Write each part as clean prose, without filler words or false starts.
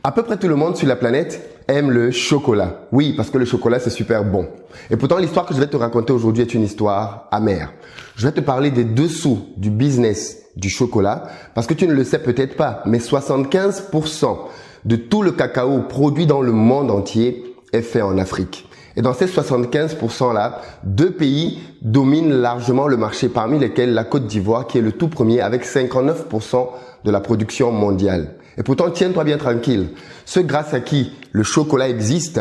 À peu près tout le monde sur la planète aime le chocolat. Oui, parce que le chocolat, c'est super bon. Et pourtant, l'histoire que je vais te raconter aujourd'hui est une histoire amère. Je vais te parler des dessous du business du chocolat, parce que tu ne le sais peut-être pas, mais 75% de tout le cacao produit dans le monde entier est fait en Afrique. Et dans ces 75%-là, 2 pays dominent largement le marché, parmi lesquels la Côte d'Ivoire, qui est le tout premier avec 59% de la production mondiale. Et pourtant, tiens-toi bien tranquille, ceux grâce à qui le chocolat existe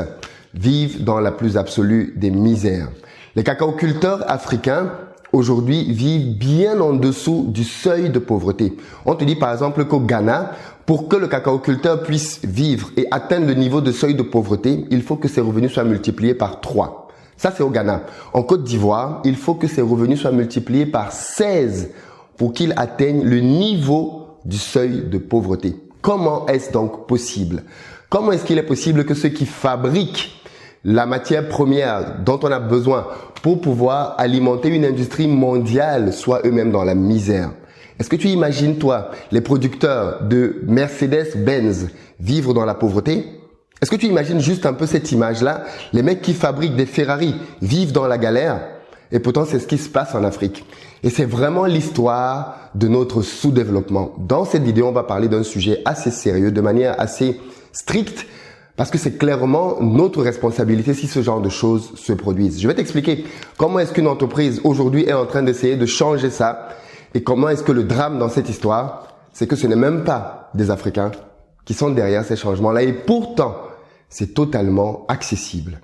vivent dans la plus absolue des misères. Les cacaoculteurs africains, aujourd'hui, vivent bien en dessous du seuil de pauvreté. On te dit par exemple qu'au Ghana, pour que le cacaoculteur puisse vivre et atteindre le niveau de seuil de pauvreté, il faut que ses revenus soient multipliés par 3. Ça, c'est au Ghana. En Côte d'Ivoire, il faut que ses revenus soient multipliés par 16 pour qu'il atteigne le niveau du seuil de pauvreté. Comment est-ce donc possible? Comment est-ce qu'il est possible que ceux qui fabriquent la matière première dont on a besoin pour pouvoir alimenter une industrie mondiale soient eux-mêmes dans la misère? Est-ce que tu imagines, toi, les producteurs de Mercedes-Benz vivre dans la pauvreté? Est-ce que tu imagines juste un peu cette image-là? Les mecs qui fabriquent des Ferrari vivent dans la galère? Et pourtant, c'est ce qui se passe en Afrique. Et c'est vraiment l'histoire de notre sous-développement. Dans cette vidéo, on va parler d'un sujet assez sérieux, de manière assez stricte, parce que c'est clairement notre responsabilité si ce genre de choses se produisent. Je vais t'expliquer comment est-ce qu'une entreprise aujourd'hui est en train d'essayer de changer ça et comment est-ce que le drame dans cette histoire, c'est que ce n'est même pas des Africains qui sont derrière ces changements-là et pourtant, c'est totalement accessible.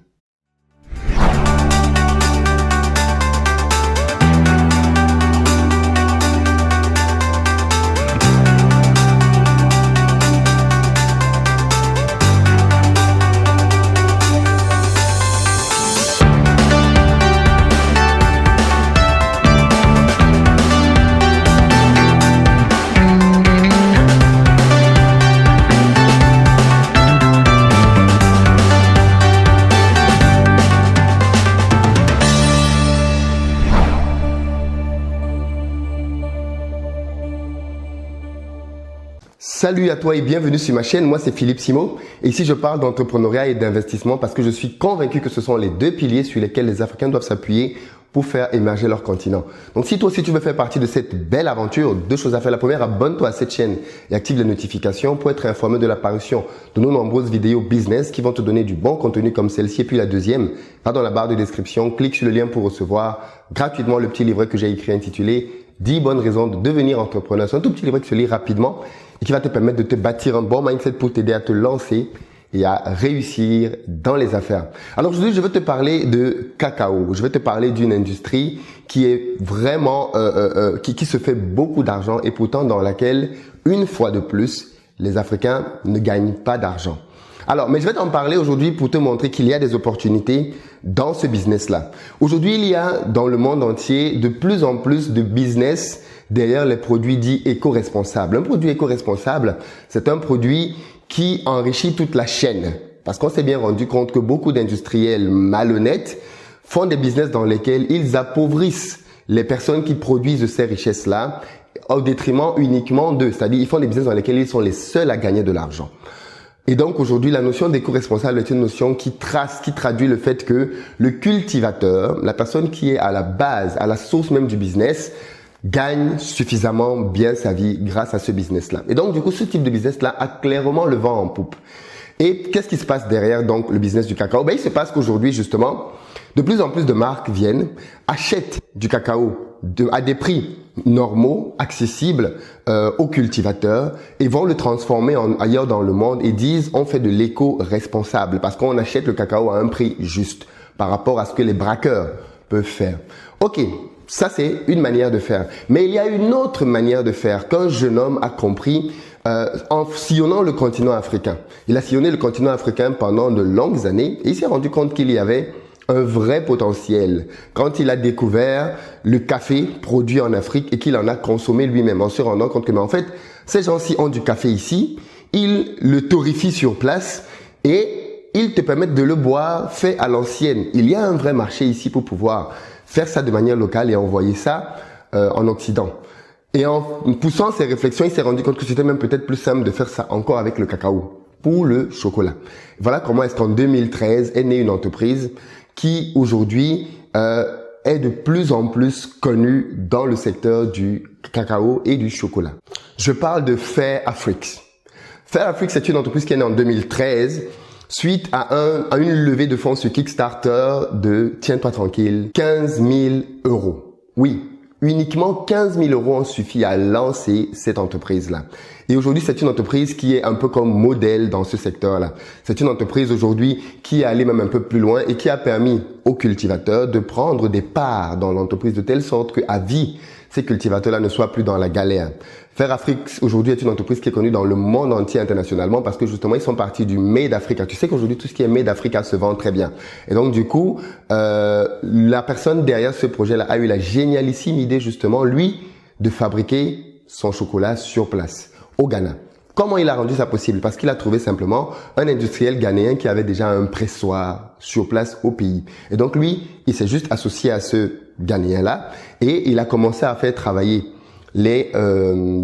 Salut à toi et bienvenue sur ma chaîne, moi c'est Philippe Simo et ici je parle d'entrepreneuriat et d'investissement parce que je suis convaincu que ce sont les 2 piliers sur lesquels les Africains doivent s'appuyer pour faire émerger leur continent. Donc si toi aussi tu veux faire partie de cette belle aventure, 2 choses à faire. La première, abonne-toi à cette chaîne et active les notifications pour être informé de l'apparition de nos nombreuses vidéos business qui vont te donner du bon contenu comme celle-ci. Et puis la deuxième, va dans la barre de description, clique sur le lien pour recevoir gratuitement le petit livret que j'ai écrit intitulé 10 bonnes raisons de devenir entrepreneur. C'est un tout petit livret qui se lit rapidement et qui va te permettre de te bâtir un bon mindset pour t'aider à te lancer et à réussir dans les affaires. Alors aujourd'hui, je vais te parler de cacao. Je vais te parler d'une industrie qui est vraiment, qui se fait beaucoup d'argent et pourtant dans laquelle, une fois de plus, les Africains ne gagnent pas d'argent. Alors, mais je vais t'en parler aujourd'hui pour te montrer qu'il y a des opportunités dans ce business-là. Aujourd'hui, il y a dans le monde entier de plus en plus de business derrière les produits dits éco-responsables. Un produit éco-responsable, c'est un produit qui enrichit toute la chaîne. Parce qu'on s'est bien rendu compte que beaucoup d'industriels malhonnêtes font des business dans lesquels ils appauvrissent les personnes qui produisent ces richesses-là au détriment uniquement d'eux. C'est-à-dire, ils font des business dans lesquels ils sont les seuls à gagner de l'argent. Et donc aujourd'hui, la notion d'éco-responsable est une notion qui traduit le fait que le cultivateur, la personne qui est à la base, à la source même du business, gagne suffisamment bien sa vie grâce à ce business-là. Et donc du coup, ce type de business-là a clairement le vent en poupe. Et qu'est-ce qui se passe derrière donc le business du cacao? Ben, il se passe qu'aujourd'hui justement, de plus en plus de marques viennent, achètent du cacao à des prix normaux, accessibles aux cultivateurs et vont le transformer ailleurs dans le monde et disent on fait de l'éco-responsable parce qu'on achète le cacao à un prix juste par rapport à ce que les braqueurs peuvent faire. Ok, ça c'est une manière de faire. Mais il y a une autre manière de faire qu'un jeune homme a compris en sillonnant le continent africain. Il a sillonné le continent africain pendant de longues années et il s'est rendu compte qu'il y avait un vrai potentiel quand il a découvert le café produit en Afrique et qu'il en a consommé lui-même en se rendant compte que mais en fait ces gens-ci ont du café ici, ils le torréfient sur place et ils te permettent de le boire fait à l'ancienne. Il y a un vrai marché ici pour pouvoir faire ça de manière locale et envoyer ça en Occident. Et en poussant ces réflexions, il s'est rendu compte que c'était même peut-être plus simple de faire ça encore avec le cacao. pour le chocolat. Voilà comment est-ce qu'en 2013 est née une entreprise qui aujourd'hui est de plus en plus connue dans le secteur du cacao et du chocolat. Je parle de Fairafrix. Fairafrix, c'est une entreprise qui est née en 2013 suite à une levée de fonds sur Kickstarter de, tiens-toi tranquille, 15 000 euros. Oui, uniquement 15 000 euros ont suffi à lancer cette entreprise-là. Et aujourd'hui, c'est une entreprise qui est un peu comme modèle dans ce secteur-là. C'est une entreprise aujourd'hui qui est allée même un peu plus loin et qui a permis aux cultivateurs de prendre des parts dans l'entreprise de telle sorte qu'à vie, ces cultivateurs-là ne soient plus dans la galère. Fairafrix aujourd'hui est une entreprise qui est connue dans le monde entier internationalement parce que justement ils sont partis du Made Africa. Tu sais qu'aujourd'hui tout ce qui est Made Africa se vend très bien. Et donc du coup, la personne derrière ce projet-là a eu la génialissime idée justement, lui, de fabriquer son chocolat sur place au Ghana. Comment il a rendu ça possible? Parce qu'il a trouvé simplement un industriel ghanéen qui avait déjà un pressoir sur place au pays. Et donc lui, il s'est juste associé à ce Ghanéen-là et il a commencé à faire travailler les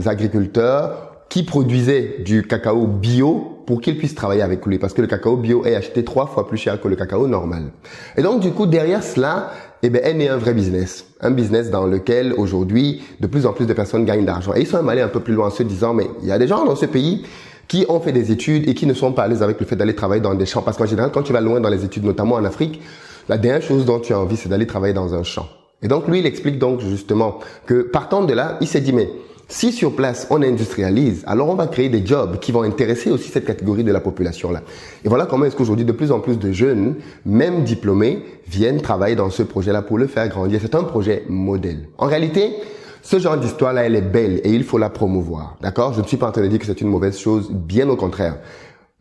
agriculteurs qui produisaient du cacao bio pour qu'ils puissent travailler avec lui. Parce que le cacao bio est acheté 3 fois plus cher que le cacao normal. Et donc du coup, derrière cela, est né un vrai business. Un business dans lequel aujourd'hui, de plus en plus de personnes gagnent de l'argent. Et ils sont allés un peu plus loin en se disant, mais il y a des gens dans ce pays qui ont fait des études et qui ne sont pas à l'aise avec le fait d'aller travailler dans des champs. Parce qu'en général, quand tu vas loin dans les études, notamment en Afrique, la dernière chose dont tu as envie, c'est d'aller travailler dans un champ. Et donc, lui, il explique donc justement que partant de là, il s'est dit, mais si sur place, on industrialise, alors on va créer des jobs qui vont intéresser aussi cette catégorie de la population-là. Et voilà comment est-ce qu'aujourd'hui, de plus en plus de jeunes, même diplômés, viennent travailler dans ce projet-là pour le faire grandir. C'est un projet modèle. En réalité, ce genre d'histoire-là, elle est belle et il faut la promouvoir. D'accord? Je ne suis pas en train de dire que c'est une mauvaise chose, bien au contraire.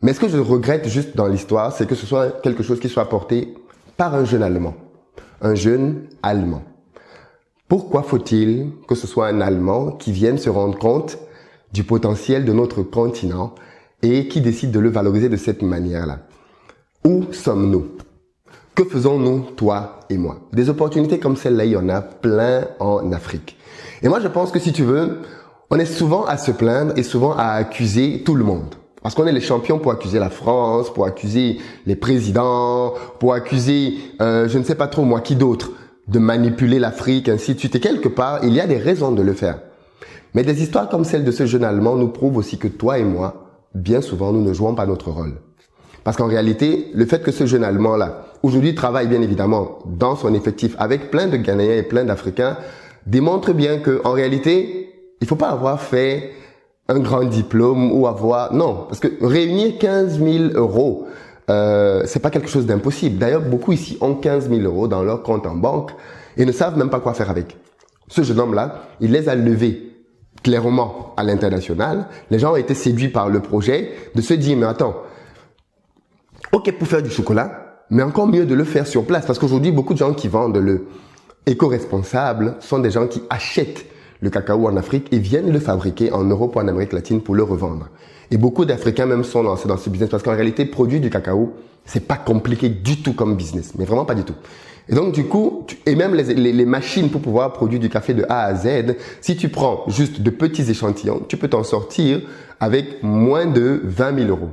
Mais ce que je regrette juste dans l'histoire, c'est que ce soit quelque chose qui soit porté par un jeune Allemand. Un jeune Allemand. Pourquoi faut-il que ce soit un Allemand qui vienne se rendre compte du potentiel de notre continent et qui décide de le valoriser de cette manière-là? Où sommes-nous? Que faisons-nous, toi et moi? Des opportunités comme celle-là, il y en a plein en Afrique. Et moi, je pense que si tu veux, on est souvent à se plaindre et souvent à accuser tout le monde. Parce qu'on est les champions pour accuser la France, pour accuser les présidents, pour accuser, je ne sais pas trop moi, qui d'autre, de manipuler l'Afrique, ainsi de suite. Et quelque part, il y a des raisons de le faire. Mais des histoires comme celle de ce jeune Allemand nous prouvent aussi que toi et moi, bien souvent, nous ne jouons pas notre rôle. Parce qu'en réalité, le fait que ce jeune Allemand-là, aujourd'hui, travaille bien évidemment dans son effectif avec plein de Ghanéens et plein d'Africains, démontre bien que en réalité, il faut pas avoir fait un grand diplôme ou avoir... Non, parce que réunir 15 000 euros, c'est pas quelque chose d'impossible. D'ailleurs, beaucoup ici ont 15 000 euros dans leur compte en banque et ne savent même pas quoi faire avec. Ce jeune homme-là, il les a levés clairement à l'international. Les gens ont été séduits par le projet de se dire, mais attends, ok pour faire du chocolat, mais encore mieux de le faire sur place. Parce qu'aujourd'hui, beaucoup de gens qui vendent le éco-responsable sont des gens qui achètent le cacao en Afrique et viennent le fabriquer en Europe ou en Amérique latine pour le revendre. Et beaucoup d'Africains même sont lancés dans ce business parce qu'en réalité, produire du cacao, c'est pas compliqué du tout comme business, mais vraiment pas du tout. Et donc du coup, et même les machines pour pouvoir produire du café de A à Z, si tu prends juste de petits échantillons, tu peux t'en sortir avec moins de 20 000 euros.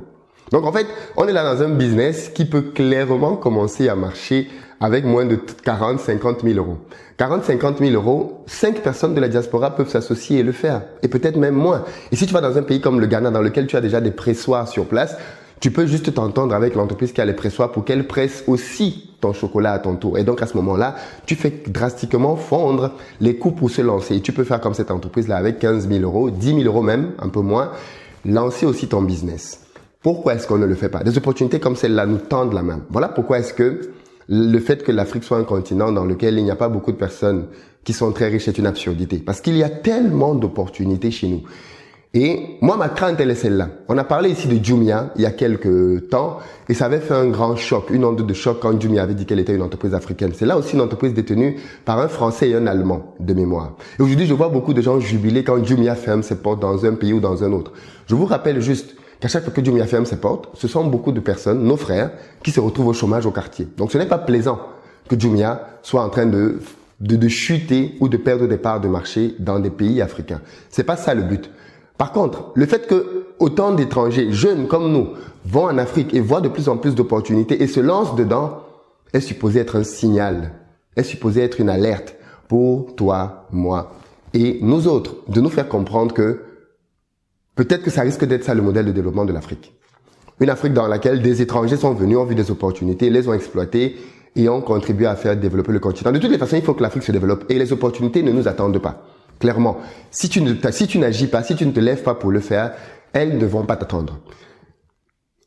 Donc en fait, on est là dans un business qui peut clairement commencer à marcher avec moins de 40, 50 000 euros. 40, 50 000 euros, 5 personnes de la diaspora peuvent s'associer et le faire. Et peut-être même moins. Et si tu vas dans un pays comme le Ghana, dans lequel tu as déjà des pressoirs sur place, tu peux juste t'entendre avec l'entreprise qui a les pressoirs pour qu'elle presse aussi ton chocolat à ton tour. Et donc à ce moment-là, tu fais drastiquement fondre les coûts pour se lancer. Et tu peux faire comme cette entreprise-là avec 15 000 euros, 10 000 euros même, un peu moins, lancer aussi ton business. Pourquoi est-ce qu'on ne le fait pas? Des opportunités comme celle-là nous tendent la main. Voilà pourquoi est-ce que le fait que l'Afrique soit un continent dans lequel il n'y a pas beaucoup de personnes qui sont très riches est une absurdité. Parce qu'il y a tellement d'opportunités chez nous. Et moi, ma crainte, elle est celle-là. On a parlé ici de Jumia il y a quelques temps et ça avait fait un grand choc, une onde de choc quand Jumia avait dit qu'elle était une entreprise africaine. C'est là aussi une entreprise détenue par un Français et un Allemand de mémoire. Et aujourd'hui, je vois beaucoup de gens jubiler quand Jumia ferme ses portes dans un pays ou dans un autre. Je vous rappelle juste qu'à chaque fois que Jumia ferme ses portes, ce sont beaucoup de personnes, nos frères, qui se retrouvent au chômage au quartier. Donc ce n'est pas plaisant que Jumia soit en train de chuter ou de perdre des parts de marché dans des pays africains. C'est pas ça le but. Par contre, le fait que autant d'étrangers, jeunes comme nous, vont en Afrique et voient de plus en plus d'opportunités et se lancent dedans, est supposé être un signal, est supposé être une alerte pour toi, moi et nous autres, de nous faire comprendre que peut-être que ça risque d'être ça le modèle de développement de l'Afrique. Une Afrique dans laquelle des étrangers sont venus, ont vu des opportunités, les ont exploitées et ont contribué à faire développer le continent. De toutes les façons, il faut que l'Afrique se développe et les opportunités ne nous attendent pas. Clairement, si tu n'agis pas, si tu ne te lèves pas pour le faire, elles ne vont pas t'attendre.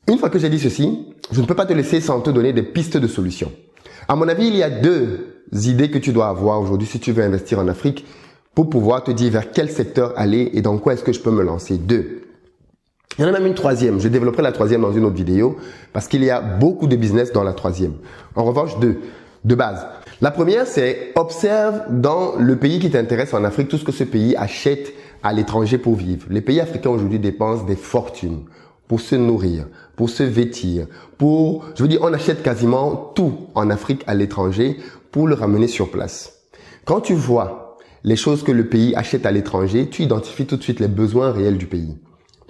Une fois que j'ai dit ceci, je ne peux pas te laisser sans te donner des pistes de solutions. À mon avis, il y a 2 idées que tu dois avoir aujourd'hui si tu veux investir en Afrique pour pouvoir te dire vers quel secteur aller et dans quoi est-ce que je peux me lancer. 2. Il y en a même une 3e. Je développerai la 3e dans une autre vidéo parce qu'il y a beaucoup de business dans la 3e. En revanche, 2 de base. La première, c'est observe dans le pays qui t'intéresse en Afrique tout ce que ce pays achète à l'étranger pour vivre. Les pays africains aujourd'hui dépensent des fortunes pour se nourrir, pour se vêtir, on achète quasiment tout en Afrique à l'étranger pour le ramener sur place. Quand tu vois les choses que le pays achète à l'étranger, tu identifies tout de suite les besoins réels du pays.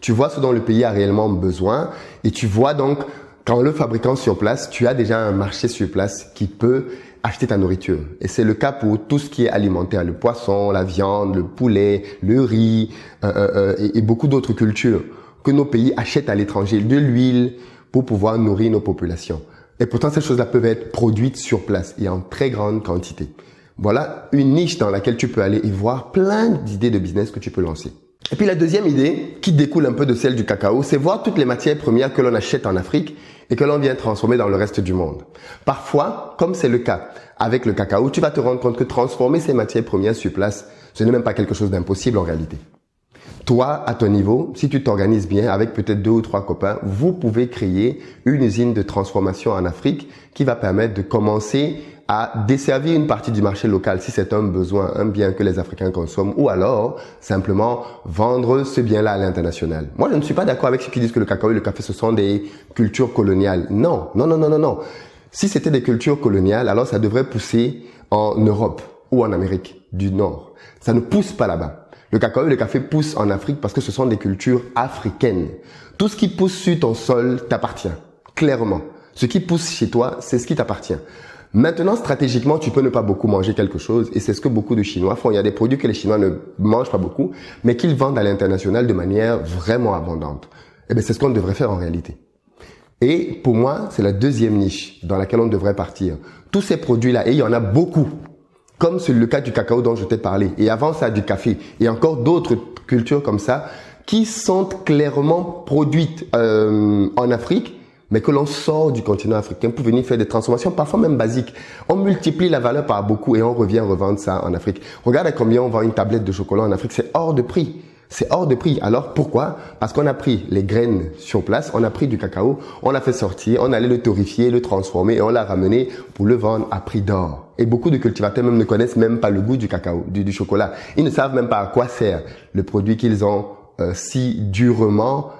Tu vois ce dont le pays a réellement besoin et tu vois donc qu'en le fabriquant sur place, tu as déjà un marché sur place qui peut acheter ta nourriture. Et c'est le cas pour tout ce qui est alimentaire, le poisson, la viande, le poulet, le riz et beaucoup d'autres cultures que nos pays achètent à l'étranger, de l'huile pour pouvoir nourrir nos populations. Et pourtant, ces choses-là peuvent être produites sur place et en très grande quantité. Voilà une niche dans laquelle tu peux aller et voir plein d'idées de business que tu peux lancer. Et puis la deuxième idée, qui découle un peu de celle du cacao, c'est voir toutes les matières premières que l'on achète en Afrique et que l'on vient transformer dans le reste du monde. Parfois, comme c'est le cas avec le cacao, tu vas te rendre compte que transformer ces matières premières sur place, ce n'est même pas quelque chose d'impossible en réalité. Toi, à ton niveau, si tu t'organises bien avec peut-être 2 ou 3 copains, vous pouvez créer une usine de transformation en Afrique qui va permettre de commencer à desservir une partie du marché local si c'est un besoin, un bien que les Africains consomment, ou alors simplement vendre ce bien-là à l'international. Moi, je ne suis pas d'accord avec ceux qui disent que le cacao et le café, ce sont des cultures coloniales. Non, non, non, non, non, non. Si c'était des cultures coloniales, alors ça devrait pousser en Europe ou en Amérique du Nord. Ça ne pousse pas là-bas. Le cacao et le café poussent en Afrique parce que ce sont des cultures africaines. Tout ce qui pousse sur ton sol t'appartient, clairement. Ce qui pousse chez toi, c'est ce qui t'appartient. Maintenant, stratégiquement, tu peux ne pas beaucoup manger quelque chose et c'est ce que beaucoup de Chinois font. Il y a des produits que les Chinois ne mangent pas beaucoup, mais qu'ils vendent à l'international de manière vraiment abondante. Eh bien, c'est ce qu'on devrait faire en réalité. Et pour moi, c'est la deuxième niche dans laquelle on devrait partir. Tous ces produits-là, et il y en a beaucoup, comme c'est le cas du cacao dont je t'ai parlé, et avant ça du café, et encore d'autres cultures comme ça, qui sont clairement produites en Afrique, mais que l'on sort du continent africain pour venir faire des transformations, parfois même basiques. On multiplie la valeur par beaucoup et on revient revendre ça en Afrique. Regarde à combien on vend une tablette de chocolat en Afrique, c'est hors de prix. C'est hors de prix. Alors pourquoi? Parce qu'on a pris les graines sur place, on a pris du cacao, on l'a fait sortir, on allait le torréfier, le transformer et on l'a ramené pour le vendre à prix d'or. Et beaucoup de cultivateurs même ne connaissent même pas le goût du cacao, du chocolat. Ils ne savent même pas à quoi sert le produit qu'ils ont si durement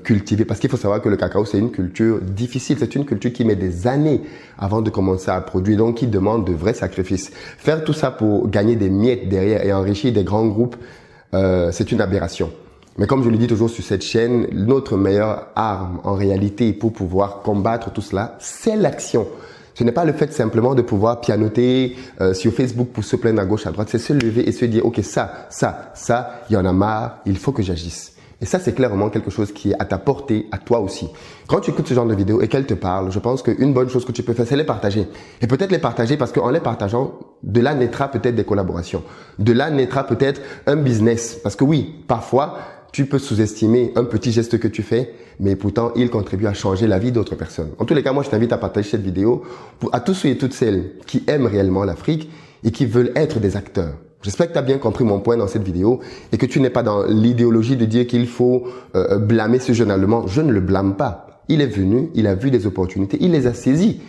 cultivé. Parce qu'il faut savoir que le cacao, c'est une culture difficile. C'est une culture qui met des années avant de commencer à produire, donc qui demande de vrais sacrifices. Faire tout ça pour gagner des miettes derrière et enrichir des grands groupes, c'est une aberration. Mais comme je le dis toujours sur cette chaîne, notre meilleure arme en réalité pour pouvoir combattre tout cela, c'est l'action. Ce n'est pas le fait simplement de pouvoir pianoter sur Facebook pour se plaindre à gauche, à droite. C'est se lever et se dire, ok, ça, il y en a marre, il faut que j'agisse. Et ça, c'est clairement quelque chose qui est à ta portée, à toi aussi. Quand tu écoutes ce genre de vidéo et qu'elle te parle, je pense qu'une bonne chose que tu peux faire, c'est les partager. Et peut-être les partager parce qu'en les partageant, de là naîtra peut-être des collaborations. De là naîtra peut-être un business. Parce que oui, parfois, tu peux sous-estimer un petit geste que tu fais, mais pourtant, il contribue à changer la vie d'autres personnes. En tous les cas, moi, je t'invite à partager cette vidéo à tous ceux et toutes celles qui aiment réellement l'Afrique et qui veulent être des acteurs. J'espère que tu as bien compris mon point dans cette vidéo et que tu n'es pas dans l'idéologie de dire qu'il faut blâmer ce jeune Allemand. Je ne le blâme pas. Il est venu, il a vu des opportunités, il les a saisies.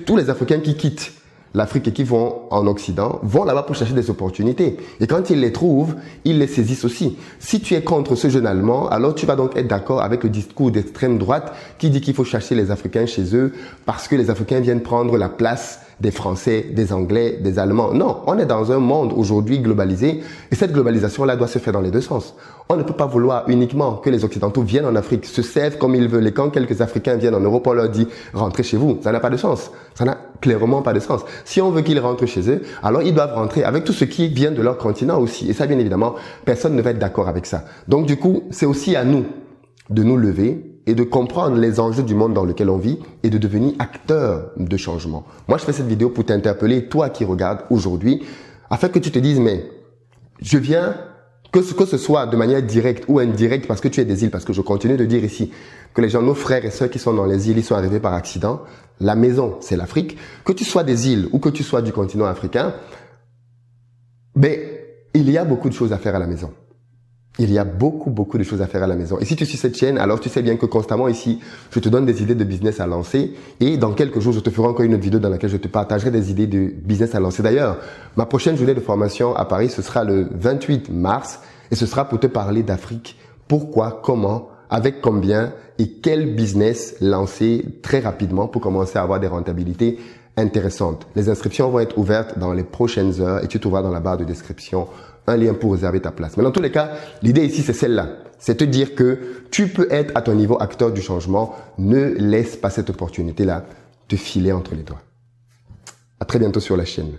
Tous les Africains qui quittent l'Afrique et qui vont en Occident vont là-bas pour chercher des opportunités. Et quand ils les trouvent, ils les saisissent aussi. Si tu es contre ce jeune Allemand, alors tu vas donc être d'accord avec le discours d'extrême droite qui dit qu'il faut chercher les Africains chez eux parce que les Africains viennent prendre la place des Français, des Anglais, des Allemands. Non, on est dans un monde aujourd'hui globalisé et cette globalisation-là doit se faire dans les deux sens. On ne peut pas vouloir uniquement que les Occidentaux viennent en Afrique, se servent comme ils veulent et quand quelques Africains viennent en Europe, on leur dit « rentrez chez vous ». Ça n'a pas de sens. Ça n'a clairement pas de sens. Si on veut qu'ils rentrent chez eux, alors ils doivent rentrer avec tout ce qui vient de leur continent aussi. Et ça, bien évidemment, personne ne va être d'accord avec ça. Donc du coup, c'est aussi à nous de nous lever et de comprendre les enjeux du monde dans lequel on vit et de devenir acteur de changement. Moi, je fais cette vidéo pour t'interpeller, toi qui regardes aujourd'hui, afin que tu te dises, mais je viens, que ce soit de manière directe ou indirecte, parce que tu es des îles, parce que je continue de dire ici que les gens, nos frères et sœurs qui sont dans les îles, ils sont arrivés par accident. La maison, c'est l'Afrique. Que tu sois des îles ou que tu sois du continent africain, mais il y a beaucoup de choses à faire à la maison. Il y a beaucoup de choses à faire à la maison. Et si tu suis cette chaîne, alors tu sais bien que constamment ici, je te donne des idées de business à lancer. Et dans quelques jours, je te ferai encore une autre vidéo dans laquelle je te partagerai des idées de business à lancer. D'ailleurs, ma prochaine journée de formation à Paris, ce sera le 28 mars. Et ce sera pour te parler d'Afrique. Pourquoi, comment, avec combien et quel business lancer très rapidement pour commencer à avoir des rentabilités intéressantes. Les inscriptions vont être ouvertes dans les prochaines heures et tu trouveras dans la barre de description un lien pour réserver ta place. Mais dans tous les cas, l'idée ici, c'est celle-là. C'est te dire que tu peux être à ton niveau acteur du changement. Ne laisse pas cette opportunité-là te filer entre les doigts. À très bientôt sur la chaîne.